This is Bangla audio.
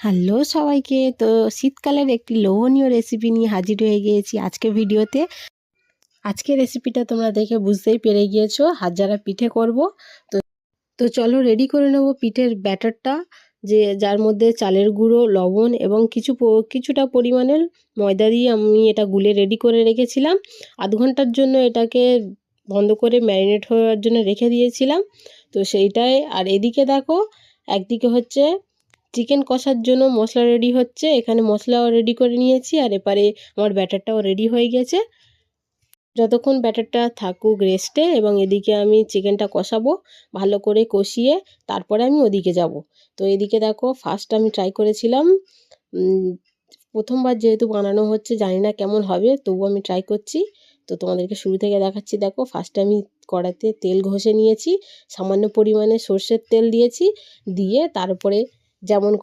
হ্যালো সবাইকে। তো শীতকালের একটি লোভনীয় রেসিপি নিয়ে হাজির হয়ে গিয়েছি আজকে ভিডিওতে। আজকের রেসিপিটা তোমরা দেখে বুঝতেই পেরে গিয়েছো, হাজারা পিঠে করব। তো তো চলো রেডি করে নেব পিঠের ব্যাটারটা, যার মধ্যে চালের গুঁড়ো, লবণ এবং কিছুটা পরিমাণের ময়দা দিয়ে আমি এটা গুলে রেডি করে রেখেছিলাম। আধ ঘন্টার জন্য এটাকে বন্ধ করে ম্যারিনেট হওয়ার জন্য রেখে দিয়েছিলাম। তো সেইটাই। আর এদিকে দেখো, একদিকে হচ্ছে চিকেন কষার জন্য মশলা রেডি হচ্ছে, এখানে মশলাও রেডি করে নিয়েছি, আর এপারে আমার ব্যাটারটাও রেডি হয়ে গেছে। যতক্ষণ ব্যাটারটা থাকুক রেস্টে, এবং এদিকে আমি চিকেনটা কষাবো, ভালো করে কষিয়ে তারপরে আমি ওদিকে যাব। তো এদিকে দেখো, ফার্স্ট আমি ট্রাই করেছিলাম, প্রথমবার যেহেতু বানানো হচ্ছে, জানি না কেমন হবে, তবু আমি ট্রাই করছি। তো তোমাদেরকে শুরু থেকে দেখাচ্ছি। দেখো, ফার্স্টে আমি কড়াতে তেল ঘষে নিয়েছি, সামান্য পরিমাণে সর্ষের তেল দিয়েছি, দিয়ে তারপরে যেমন